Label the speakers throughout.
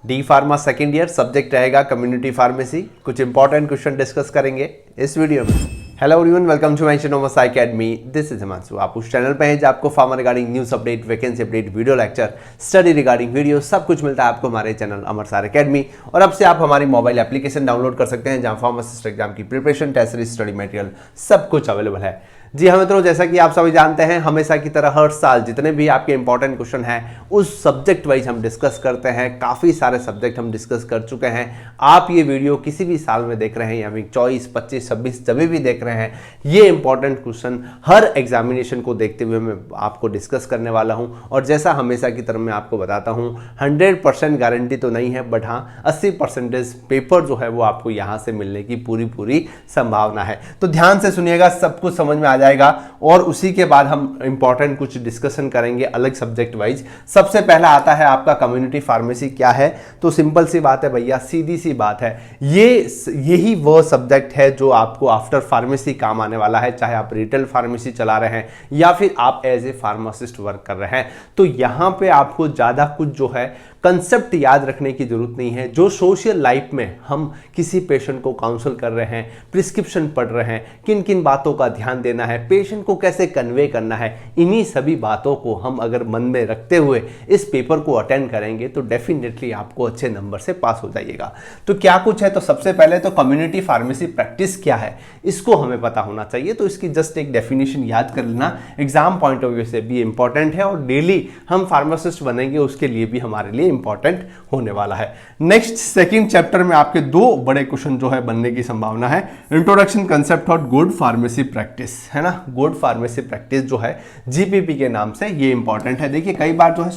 Speaker 1: D pharma second year, subject रहेगा community pharmacy. कुछ important question discuss करेंगे इस वीडियो में। Hello everyone, welcome to my channel academy. This is Himanshu. आप उस चैनल पे हैं जहाँ आपको pharma regarding news update, vacancy update, video lecture, study regarding video सब कुछ मिलता है आपको हमारे चैनल अमर अकेडमी। और अब से आप हमारी मोबाइल एप्लीकेशन डाउनलोड कर सकते हैं जहाँ फार्मासिस्ट एग्जाम की preparation, test series, study material सब कुछ अवेलेबल है। जी हाँ मित्रों, जैसा कि आप सभी जानते हैं, हमेशा की तरह हर साल जितने भी आपके इंपॉर्टेंट क्वेश्चन हैं उस सब्जेक्ट वाइज हम डिस्कस करते हैं। काफ़ी सारे सब्जेक्ट हम डिस्कस कर चुके हैं। आप ये वीडियो किसी भी साल में देख रहे हैं या फिर 24, 25, 26 जब भी देख रहे हैं, ये इंपॉर्टेंट क्वेश्चन हर एग्जामिनेशन को देखते हुए मैं आपको डिस्कस करने वाला हूँ। और जैसा हमेशा की तरह मैं आपको बताता हूँ, 100% गारंटी तो नहीं है, बट हाँ 80% पेपर जो है वो आपको यहाँ से मिलने की पूरी संभावना है। तो ध्यान से सुनिएगा, सब कुछ समझ में आ जाएगा और उसी के बाद हम इंपॉर्टेंट कुछ डिस्कशन करेंगे अलग सब्जेक्ट वाइज। सबसे पहला आता है आपका कम्युनिटी फार्मेसी क्या है। तो सिंपल सी बात है भैया, सीधी सी बात है, यही वो सब्जेक्ट है जो आपको आफ्टर फार्मेसी काम आने वाला है। चाहे आप रिटेल फार्मेसी चला रहे हैं या फिर आप एज ए फार्मासिस्ट वर्क कर रहे हैं, तो यहां पे आपको ज्यादा कुछ जो है कंसेप्ट याद रखने की जरूरत नहीं है। जो सोशल लाइफ में हम किसी पेशेंट को काउंसल कर रहे हैं, प्रिस्क्रिप्शन पढ़ रहे हैं, किन किन बातों का ध्यान देना है, पेशेंट को कैसे कन्वे करना है, इन्हीं सभी बातों को हम अगर मन में रखते हुए इस पेपर को अटेंड करेंगे तो डेफिनेटली आपको अच्छे नंबर से पास हो जाइएगा। तो क्या कुछ है, तो सबसे पहले तो कम्युनिटी फार्मेसी प्रैक्टिस क्या है इसको हमें पता होना चाहिए। तो इसकी जस्ट एक डेफिनेशन याद कर लेना, एग्जाम पॉइंट ऑफ व्यू से भी इंपॉर्टेंट है और डेली हम फार्मासिस्ट बनेंगे उसके लिए भी हमारे लिए इंपॉर्टेंट होने वाला है। नेक्स्ट सेकंड चैप्टर में आपके दो बड़े क्वेश्चन जो है बनने की संभावना है। इंट्रोडक्शन कंसेप्ट और गुड फार्मेसी प्रैक्टिस, है ना। गुड फार्मेसी प्रैक्टिस जो है जीपीपी के नाम से, ये इंपॉर्टेंट है। देखिए कई बार जो है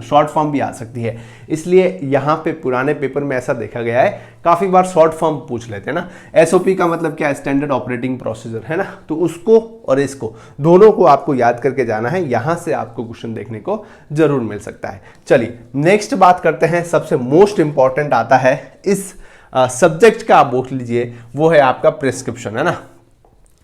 Speaker 1: शॉर्ट फॉर्म भी आ सकती है, इसलिए यहां पे पुराने पेपर में ऐसा देखा गया है, काफी बार शॉर्ट फॉर्म पूछ लेते हैं ना। एसओपी का मतलब क्या है, स्टैंडर्ड ऑपरेटिंग प्रोसीजर, है ना। तो उसको और इसको दोनों को आपको याद करके जाना है, यहां से आपको क्वेश्चन देखने को जरूर मिल सकता है। चलिए नेक्स्ट बात करते हैं, सबसे मोस्ट इंपॉर्टेंट आता है इस सब्जेक्ट का, आप बोल लीजिए, वो है आपका प्रिस्क्रिप्शन, है ना।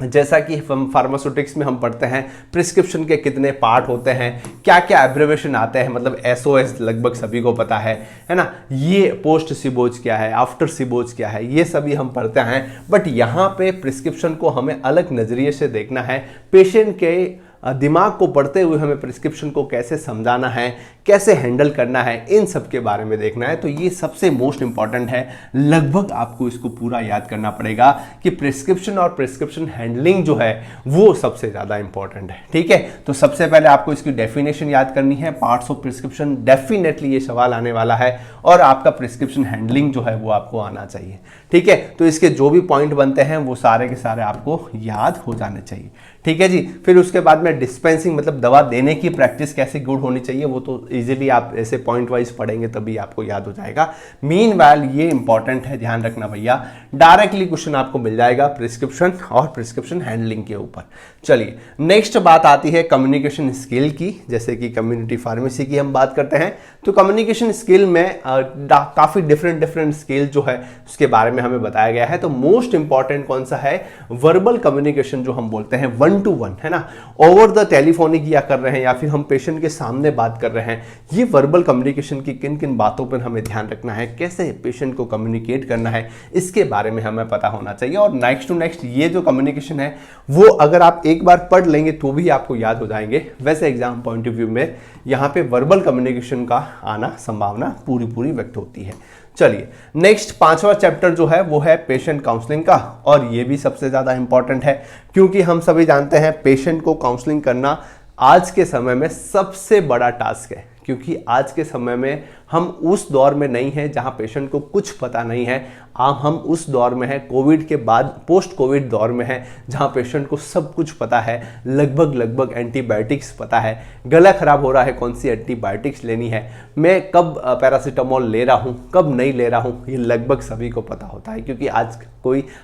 Speaker 1: जैसा कि हम फार्मास्यूटिक्स में हम पढ़ते हैं प्रिस्क्रिप्शन के कितने पार्ट होते हैं, क्या क्या एब्रिवेशन आते हैं, मतलब एसओएस लगभग सभी को पता है ना। ये पोस्ट सिबोज क्या है, आफ्टर सिबोज क्या है, ये सभी हम पढ़ते हैं। बट यहाँ पे प्रिस्क्रिप्शन को हमें अलग नजरिए से देखना है। पेशेंट के दिमाग को पढ़ते हुए हमें प्रिस्क्रिप्शन को कैसे समझाना है, कैसे हैंडल करना है, इन सब के बारे में देखना है। तो ये सबसे मोस्ट इंपॉर्टेंट है। लगभग आपको इसको पूरा याद करना पड़ेगा कि प्रिस्क्रिप्शन और प्रिस्क्रिप्शन हैंडलिंग जो है वो सबसे ज़्यादा इंपॉर्टेंट है। ठीक है, तो सबसे पहले आपको इसकी डेफिनेशन याद करनी है। पार्ट्स ऑफ प्रिस्क्रिप्शन, डेफिनेटली ये सवाल आने वाला है। और आपका प्रिस्क्रिप्शन हैंडलिंग जो है वो आपको आना चाहिए। ठीक है, तो इसके जो भी पॉइंट बनते हैं वो सारे के सारे आपको याद हो जाने चाहिए। ठीक है जी। फिर उसके बाद में डिस्पेंसिंग, मतलब दवा देने की प्रैक्टिस कैसे गुड होनी चाहिए, वो तो इजीली आप ऐसे पॉइंट वाइज पढ़ेंगे तभी आपको याद हो जाएगा। मीनवाइल ये इंपॉर्टेंट है, ध्यान रखना भैया, डायरेक्टली क्वेश्चन आपको मिल जाएगा प्रिस्क्रिप्शन और प्रिस्क्रिप्शन हैंडलिंग के ऊपर। चलिए नेक्स्ट बात आती है कम्युनिकेशन स्किल की। जैसे कि कम्युनिटी फार्मेसी की हम बात करते हैं, तो कम्युनिकेशन स्किल में काफी डिफरेंट स्किल जो है उसके बारे में हमें बताया गया है। तो मोस्ट इंपॉर्टेंट कौन सा है, वर्बल कम्युनिकेशन जो हम बोलते हैं, 1 to 1, है ना। ओवर द टेलीफोनिक या कर रहे हैं या फिर हम पेशेंट के सामने बात कर रहे हैं, ये वर्बल कम्युनिकेशन की किन किन बातों पर हमें ध्यान रखना है, कैसे पेशेंट को कम्युनिकेट करना है, इसके बारे में हमें पता होना चाहिए। और नेक्स्ट टू नेक्स्ट ये जो कम्युनिकेशन है वो अगर आप एक बार पढ़ लेंगे तो भी आपको याद हो जाएंगे। वैसे एग्जाम पॉइंट ऑफ व्यू में यहाँ पे वर्बल कम्युनिकेशन का आना संभावना पूरी व्यक्त होती है। चलिए नेक्स्ट पांचवा चैप्टर जो है वो है पेशेंट काउंसलिंग का, और ये भी सबसे ज्यादा इंपॉर्टेंट है क्योंकि हम सभी जानते हैं पेशेंट को काउंसलिंग करना आज के समय में सबसे बड़ा टास्क है। क्योंकि आज के समय में हम उस दौर में नहीं हैं जहां पेशेंट को कुछ पता नहीं है। हम उस दौर में हैं, कोविड के बाद पोस्ट कोविड दौर में है, जहां पेशेंट को सब कुछ पता है, लगभग एंटीबायोटिक्स पता है, गला खराब हो रहा है कौन सी एंटीबायोटिक्स लेनी है, मैं कब पैरासीटामोल ले रहा हूं, कब नहीं ले रहा हूं, ये लगभग सभी को पता होता है क्योंकि आज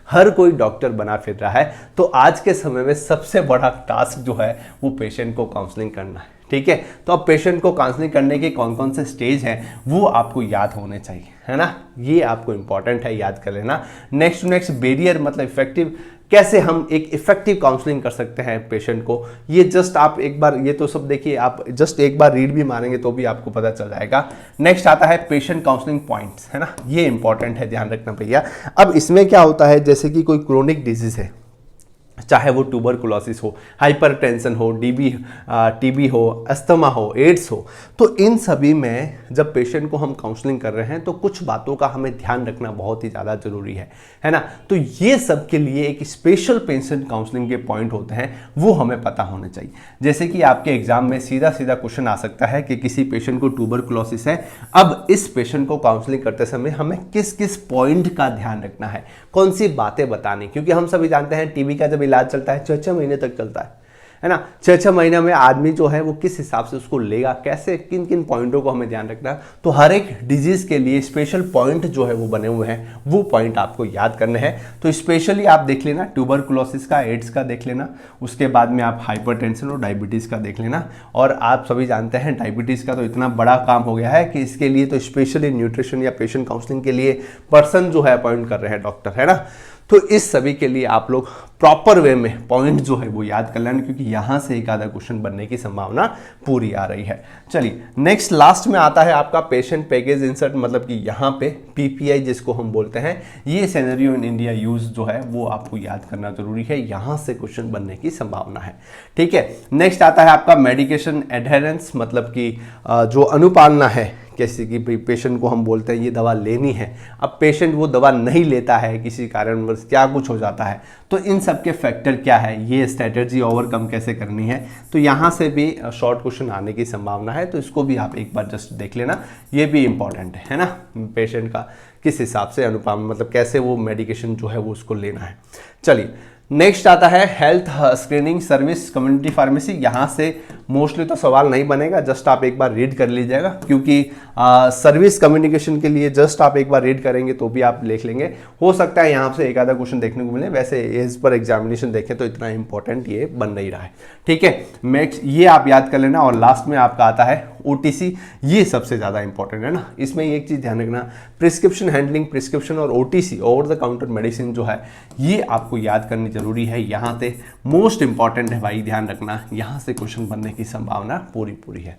Speaker 1: हर कोई डॉक्टर बना फिर रहा है। तो आज के समय में सबसे बड़ा टास्क जो है वो पेशेंट को काउंसलिंग करना है। ठीक है, तो अब पेशेंट को काउंसलिंग करने के कौन कौन से स्टेज हैं वो आपको याद होने चाहिए, है ना। ये आपको इंपॉर्टेंट है, याद कर लेना। नेक्स्ट बैरियर, मतलब इफेक्टिव कैसे हम एक इफेक्टिव काउंसलिंग कर सकते हैं पेशेंट को। ये जस्ट आप एक बार ये तो सब देखिए, आप जस्ट एक बार रीड भी मारेंगे तो भी आपको पता चल जाएगा। नेक्स्ट आता है पेशेंट काउंसलिंग पॉइंट्स, है ना, ये इंपॉर्टेंट है, ध्यान रखना भैया। अब इसमें क्या होता है, जैसे कि कोई क्रोनिक डिजीज है, चाहे वो ट्यूबरकुलोसिस हो, हाइपरटेंशन हो, टीबी हो, अस्थमा हो, एड्स हो, तो इन सभी में जब पेशेंट को हम काउंसलिंग कर रहे हैं तो कुछ बातों का हमें ध्यान रखना बहुत ही ज़्यादा जरूरी है ना। तो ये सब के लिए एक स्पेशल पेशेंट काउंसलिंग के पॉइंट होते हैं, वो हमें पता होने चाहिए। जैसे कि आपके एग्जाम में सीधा सीधा क्वेश्चन आ सकता है कि किसी पेशेंट को ट्यूबरकुलोसिस है, अब इस पेशेंट को काउंसलिंग करते समय हमें किस किस पॉइंट का ध्यान रखना है, कौन सी बातें बतानी, क्योंकि हम सभी जानते हैं टीबी का जब इलाज चलता है 6 महीने तक चलता है ना। 6 महीने में आदमी जो है वो किस हिसाब से उसको लेगा, कैसे, किन किन पॉइंटों को हमें ध्यान रखना है। तो हर एक डिजीज के लिए स्पेशल पॉइंट जो है वो बने हुए हैं, वो पॉइंट आपको याद करने हैं। तो स्पेशली आप देख लेना ट्यूबरकुलोसिस का, एड्स का देख लेना, उसके बाद में आप हाइपरटेंशन और डायबिटीज़ का देख लेना। और आप सभी जानते हैं डायबिटीज़ का तो इतना बड़ा काम हो गया है कि इसके लिए तो स्पेशली न्यूट्रिशन या पेशेंट काउंसलिंग के लिए पर्सन जो है अपॉइंट कर रहे हैं डॉक्टर, है ना। तो इस सभी के लिए आप लोग प्रॉपर वे में पॉइंट जो है वो याद कर लेना, क्योंकि यहां से एक आधा क्वेश्चन बनने की संभावना पूरी आ रही है। चलिए नेक्स्ट लास्ट में आता है आपका पेशेंट पैकेज इंसर्ट, मतलब कि यहां पे पीपीआई जिसको हम बोलते हैं, ये सिनेरियो इन इंडिया यूज जो है वो आपको याद करना जरूरी है, यहां से क्वेश्चन बनने की संभावना है। ठीक है, नेक्स्ट आता है आपका मेडिकेशन एडहेरेंस, मतलब कि जो अनुपालना है, कैसे कि पेशेंट को हम बोलते हैं ये दवा लेनी है, अब पेशेंट वो दवा नहीं लेता है, किसी कारणवश क्या कुछ हो जाता है, तो इन सब के फैक्टर क्या है, ये स्ट्रेटजी ओवरकम कैसे करनी है। तो यहाँ से भी शॉर्ट क्वेश्चन आने की संभावना है, तो इसको भी आप एक बार जस्ट देख लेना, ये भी इंपॉर्टेंट है ना। पेशेंट का किस हिसाब से अनुपालन, मतलब कैसे वो मेडिकेशन जो है वो उसको लेना है। चलिए नेक्स्ट आता है health screening service community pharmacy. यहाँ से मोस्टली तो सवाल नहीं बनेगा, जस्ट आप एक बार रीड कर लीजिएगा, क्योंकि सर्विस कम्युनिकेशन के लिए जस्ट आप एक बार रीड करेंगे तो भी आप लिख लेंगे। हो सकता है यहाँ से एक आधा क्वेश्चन देखने को मिले, वैसे एज पर एग्जामिनेशन देखें तो इतना इंपॉर्टेंट ये बन नहीं रहा है। ठीक है, नेक्स्ट ये आप याद कर लेना। और लास्ट में आपका आता है ओटीसी, ये सबसे ज़्यादा इंपॉर्टेंट है ना। इसमें एक चीज़ ध्यान रखना, प्रिस्क्रिप्शन हैंडलिंग, प्रिस्क्रिप्शन और OTC over the counter medicine जो है ये आपको याद करनी जरूरी है। यहाँ से मोस्ट इंपॉर्टेंट है भाई, ध्यान रखना, यहाँ से क्वेश्चन बनने की संभावना पूरी है।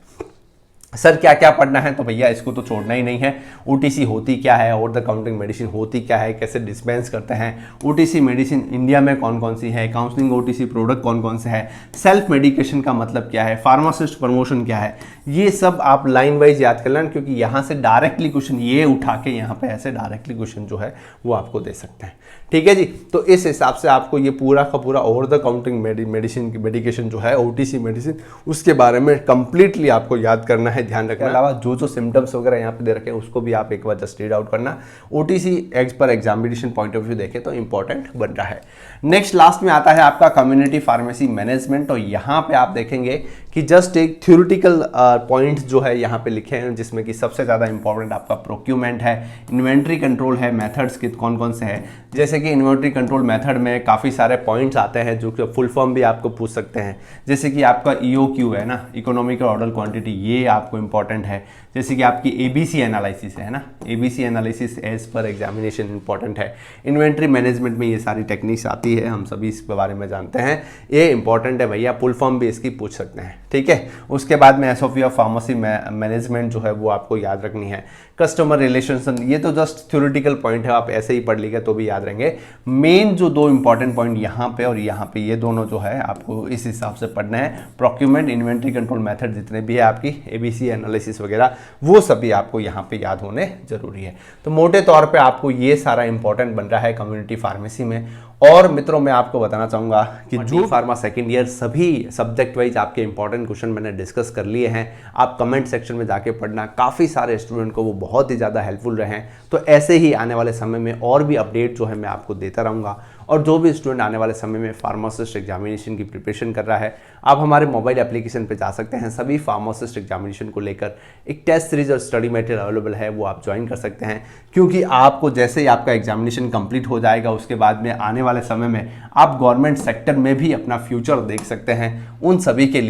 Speaker 1: सर क्या क्या पढ़ना है, तो भैया इसको तो छोड़ना ही नहीं है। ओटीसी होती क्या है, ओवर द काउंटिंग मेडिसिन होती क्या है, कैसे डिस्पेंस करते हैं, ओटीसी मेडिसिन इंडिया में कौन कौन सी है, काउंसलिंग ओटीसी प्रोडक्ट कौन कौन से है, सेल्फ मेडिकेशन का मतलब क्या है, फार्मासिस्ट प्रमोशन क्या है, ये सब आप लाइन वाइज याद कर लेना, क्योंकि यहाँ से डायरेक्टली क्वेश्चन ये उठा के यहाँ पे ऐसे डायरेक्टली क्वेश्चन जो है वो आपको दे सकते हैं। ठीक है जी, तो इस हिसाब से आपको ये पूरा का पूरा ओवर द काउंटिंग मेडिसिन की मेडिकेशन जो है ओटीसी मेडिसिन, उसके बारे में कंप्लीटली आपको याद करना है, ध्यान रखना। अलावा जो सिम्टम्स वगैरह यहाँ पे दे रखे हैं उसको भी आप एक बार जस्ट रीड आउट करना। ओटीसी एग्ज पर एग्जामिनेशन पॉइंट ऑफ व्यू देखें तो इंपॉर्टेंट बन रहा है। नेक्स्ट लास्ट में आता है आपका कम्युनिटी फार्मेसी मैनेजमेंट, और यहाँ पे आप देखेंगे कि जस्ट एक थ्योरेटिकल पॉइंट जो है यहाँ पे लिखे हैं, जिसमें कि सबसे ज़्यादा इंपॉर्टेंट आपका प्रोक्यूरमेंट है, इन्वेंट्री कंट्रोल है, मेथड्स के कौन कौन से हैं। जैसे कि इन्वेंट्री कंट्रोल मेथड में काफ़ी सारे पॉइंट्स आते हैं जो कि फुल फॉर्म भी आपको पूछ सकते हैं। जैसे कि आपका EOQ है ना, इकोनॉमिकल ऑर्डर क्वांटिटी, ये आपको इंपॉर्टेंट है। जैसे कि आपकी ABC एनालिसिस है ना, ABC analysis as per examination important है। इन्वेंट्री मैनेजमेंट में ये सारी टेक्निक्स आती है, हम सभी इसके बारे में जानते हैं, ये इंपॉर्टेंट है भैया, फुल फॉर्म भी इसकी पूछ सकते हैं। ठीक है, उसके बाद में SOP ऑफ फार्मेसी मैनेजमेंट जो है वो आपको याद रखनी है। कस्टमर रिलेशन, ये तो जस्ट थ्योरेटिकल पॉइंट है, आप ऐसे ही पढ़ लीजिए तो भी याद रहेंगे। मेन जो दो इंपॉर्टेंट पॉइंट यहाँ पे और यहाँ पे, ये दोनों जो है आपको इस हिसाब से पढ़ना है। प्रोक्यूरमेंट, इन्वेंट्री कंट्रोल मेथड जितने भी है आपकी ABC एनालिसिस वगैरह, वो सभी आपको यहाँ पे याद होने जरूरी है। तो मोटे तौर पे आपको ये सारा इंपॉर्टेंट बन रहा है कम्युनिटी फार्मेसी में। और मित्रों मैं आपको बताना चाहूँगा कि जो फार्मा सेकेंड ईयर सभी सब्जेक्ट वाइज आपके इंपॉर्टेंट क्वेश्चन मैंने डिस्कस कर लिए हैं, आप कमेंट सेक्शन में जाके पढ़ना, काफ़ी सारे स्टूडेंट को वो बहुत ही ज़्यादा हेल्पफुल रहे हैं। तो ऐसे ही आने वाले समय में और भी अपडेट जो है मैं आपको देता रहूँगा। और जो भी स्टूडेंट आने वाले समय में फार्मासिस्ट एग्जामिनेशन की प्रिपरेशन कर रहा है, आप हमारे मोबाइल एप्लीकेशन पे जा सकते हैं, सभी फार्मासिस्ट एग्जामिनेशन को लेकर एक टेस्ट सीरीज और स्टडी मटेरियल अवेलेबल है, वो आप ज्वाइन कर सकते हैं। क्योंकि आपको जैसे ही आपका एग्जामिनेशन कंप्लीट हो जाएगा, उसके बाद में आने वाले समय में आप गवर्नमेंट सेक्टर में भी अपना फ्यूचर देख सकते हैं। उन सभी के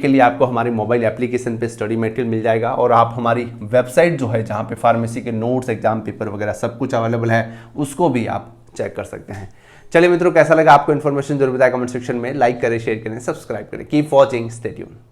Speaker 1: लिए आपको हमारी मोबाइल एप्लीकेशन पे स्टडी मटेरियल मिल जाएगा, और आप हमारी वेबसाइट जो है जहाँ पे फार्मेसी के नोट्स, एग्जाम पेपर वगैरह सब कुछ अवेलेबल है, उसको भी आप चेक कर सकते हैं। चलिए मित्रों, कैसा लगा आपको इन्फॉर्मेशन जरूर बताएं कमेंट सेक्शन में, लाइक करें, शेयर करें, सब्सक्राइब करें। Keep watching, stay tuned.